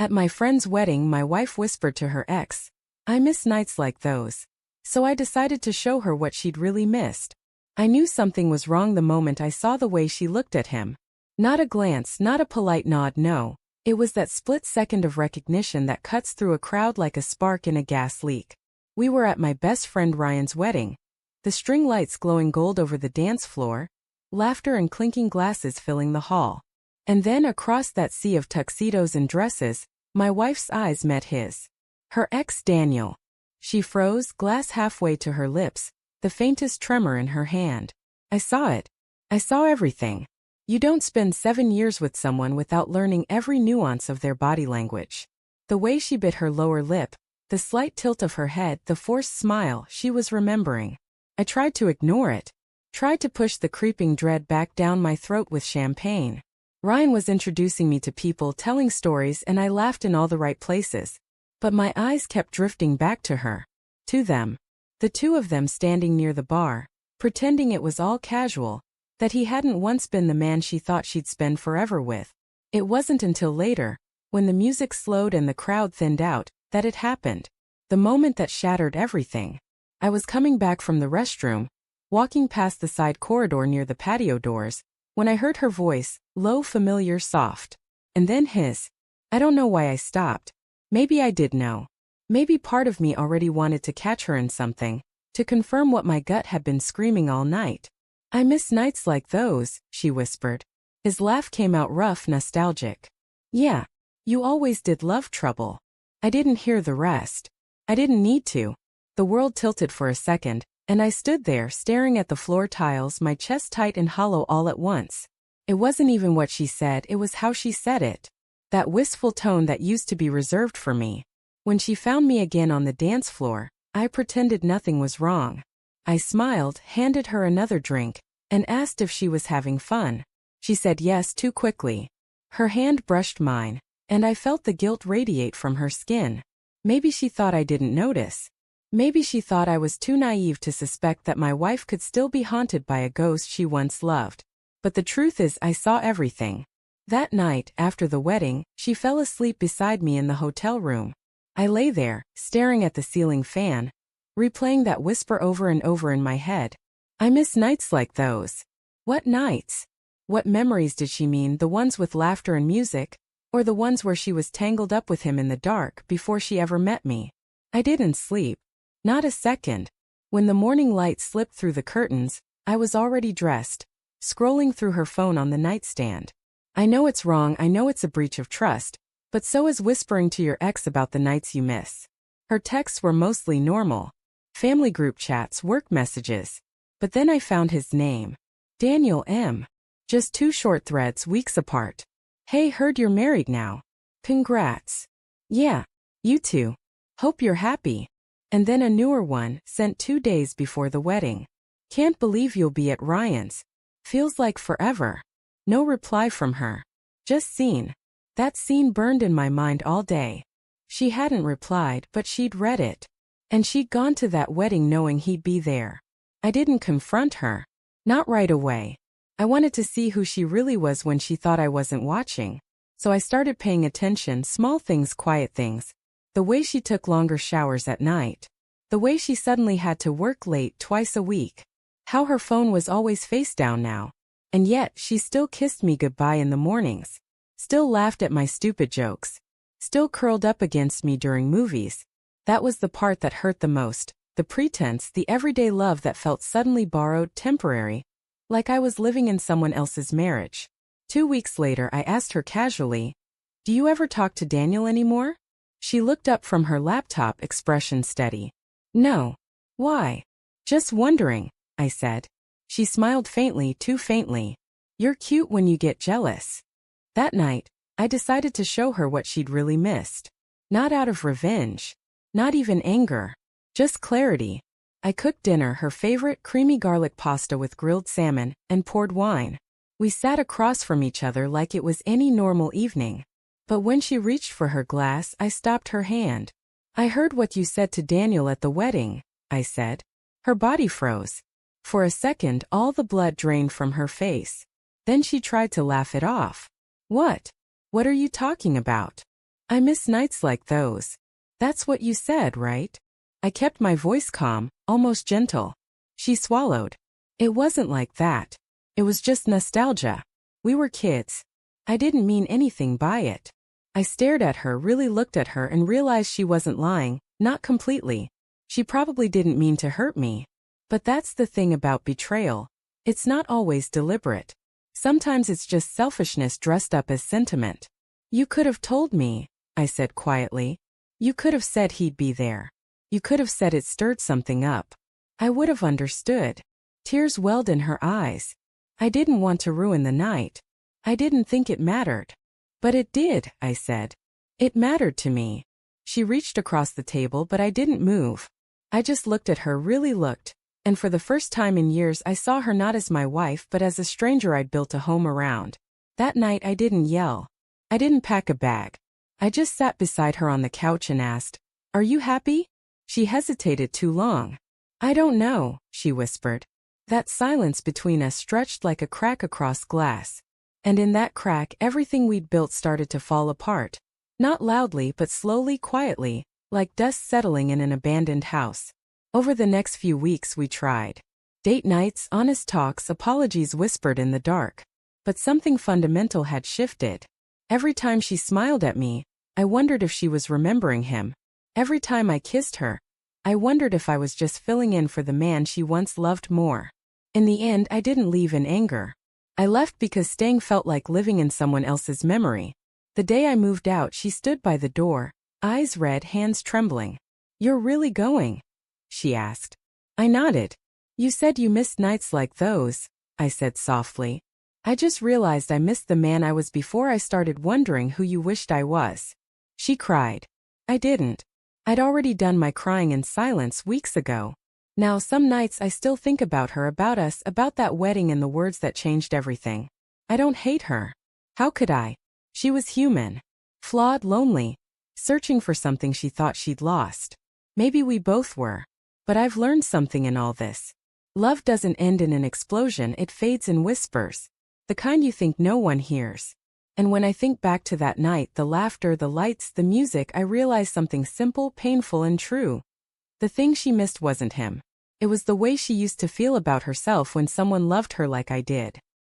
At my friend's wedding, my wife whispered to her ex, "I miss nights like those." So I decided to show her what she'd really missed. I knew something was wrong the moment I saw the way she looked at him. Not a glance, not a polite nod, no. It was that split second of recognition that cuts through a crowd like a spark in a gas leak. We were at my best friend Ryan's wedding. The string lights glowing gold over the dance floor, laughter and clinking glasses filling the hall. And then across that sea of tuxedos and dresses, my wife's eyes met his. Her ex Daniel. She froze, glass halfway to her lips, the faintest tremor in her hand. I saw it. I saw everything. You don't spend 7 years with someone without learning every nuance of their body language. The way she bit her lower lip, the slight tilt of her head, the forced smile, she was remembering. I tried to ignore it. Tried to push the creeping dread back down my throat with champagne. Ryan was introducing me to people, telling stories, and I laughed in all the right places. But my eyes kept drifting back to her. To them. The two of them standing near the bar, pretending it was all casual, that he hadn't once been the man she thought she'd spend forever with. It wasn't until later, when the music slowed and the crowd thinned out, that it happened. The moment that shattered everything. I was coming back from the restroom, walking past the side corridor near the patio doors, when I heard her voice, low, familiar, soft. And then his. I don't know why I stopped. Maybe I did know. Maybe part of me already wanted to catch her in something, to confirm what my gut had been screaming all night. "I miss nights like those," she whispered. His laugh came out rough, nostalgic. "Yeah. You always did love trouble." I didn't hear the rest. I didn't need to. The world tilted for a second, and I stood there staring at the floor tiles, my chest tight and hollow all at once. It wasn't even what she said, it was how she said it. That wistful tone that used to be reserved for me. When she found me again on the dance floor, I pretended nothing was wrong. I smiled, handed her another drink, and asked if she was having fun. She said yes too quickly. Her hand brushed mine, and I felt the guilt radiate from her skin. Maybe she thought I didn't notice. Maybe she thought I was too naive to suspect that my wife could still be haunted by a ghost she once loved. But the truth is, I saw everything. That night, after the wedding, she fell asleep beside me in the hotel room. I lay there, staring at the ceiling fan, replaying that whisper over and over in my head. I miss nights like those. What nights? What memories did she mean, the ones with laughter and music, or the ones where she was tangled up with him in the dark before she ever met me? I didn't sleep. Not a second. When the morning light slipped through the curtains, I was already dressed, scrolling through her phone on the nightstand. I know it's wrong, I know it's a breach of trust, but so is whispering to your ex about the nights you miss. Her texts were mostly normal. Family group chats, work messages. But then I found his name. Daniel M. Just 2 short threads, weeks apart. "Hey, heard you're married now. Congrats." "Yeah. You too. Hope you're happy." And then a newer one, sent 2 days before the wedding. "Can't believe you'll be at Ryan's. Feels like forever." No reply from her. Just seen. That scene burned in my mind all day. She hadn't replied, but she'd read it. And she'd gone to that wedding knowing he'd be there. I didn't confront her. Not right away. I wanted to see who she really was when she thought I wasn't watching. So I started paying attention, small things, quiet things. The way she took longer showers at night. The way she suddenly had to work late twice a week. How her phone was always face down now. And yet, she still kissed me goodbye in the mornings. Still laughed at my stupid jokes. Still curled up against me during movies. That was the part that hurt the most. The pretense, the everyday love that felt suddenly borrowed, temporary. Like I was living in someone else's marriage. 2 weeks later, I asked her casually, "Do you ever talk to Daniel anymore?" She looked up from her laptop, expression steady. "No. Why?" "Just wondering," I said. She smiled faintly, too faintly. "You're cute when you get jealous." That night, I decided to show her what she'd really missed. Not out of revenge. Not even anger. Just clarity. I cooked dinner, her favorite creamy garlic pasta with grilled salmon, and poured wine. We sat across from each other like it was any normal evening. But when she reached for her glass, I stopped her hand. "I heard what you said to Daniel at the wedding," I said. Her body froze. For a second, all the blood drained from her face. Then she tried to laugh it off. "What? What are you talking about?" I miss nights like those. That's what you said, right? I kept my voice calm, almost gentle. She swallowed. It wasn't like that. It was just nostalgia. We were kids. I didn't mean anything by it. I stared at her, really looked at her, and realized she wasn't lying, not completely. She probably didn't mean to hurt me. But that's the thing about betrayal. It's not always deliberate. Sometimes it's just selfishness dressed up as sentiment. You could have told me, I said quietly. You could have said he'd be there. You could have said it stirred something up. I would have understood. Tears welled in her eyes. I didn't want to ruin the night. I didn't think it mattered. But it did, I said. It mattered to me. She reached across the table, but I didn't move. I just looked at her, really looked. And for the first time in years I saw her not as my wife but as a stranger I'd built a home around. That night I didn't yell. I didn't pack a bag. I just sat beside her on the couch and asked, "Are you happy?" She hesitated too long. "I don't know," she whispered. That silence between us stretched like a crack across glass. And in that crack everything we'd built started to fall apart. Not loudly but slowly, quietly, like dust settling in an abandoned house. Over the next few weeks we tried. Date nights, honest talks, apologies whispered in the dark. But something fundamental had shifted. Every time she smiled at me, I wondered if she was remembering him. Every time I kissed her, I wondered if I was just filling in for the man she once loved more. In the end, I didn't leave in anger. I left because staying felt like living in someone else's memory. The day I moved out, she stood by the door, eyes red, hands trembling. "You're really going?" she asked. I nodded. "You said you missed nights like those," I said softly. "I just realized I missed the man I was before I started wondering who you wished I was." She cried. I didn't. I'd already done my crying in silence weeks ago. Now some nights I still think about her, about us, about that wedding and the words that changed everything. I don't hate her. How could I? She was human. Flawed, lonely. Searching for something she thought she'd lost. Maybe we both were. But I've learned something in all this. Love doesn't end in an explosion, it fades in whispers. The kind you think no one hears. And when I think back to that night, the laughter, the lights, the music, I realize something simple, painful, and true. The thing she missed wasn't him. It was the way she used to feel about herself when someone loved her like I did.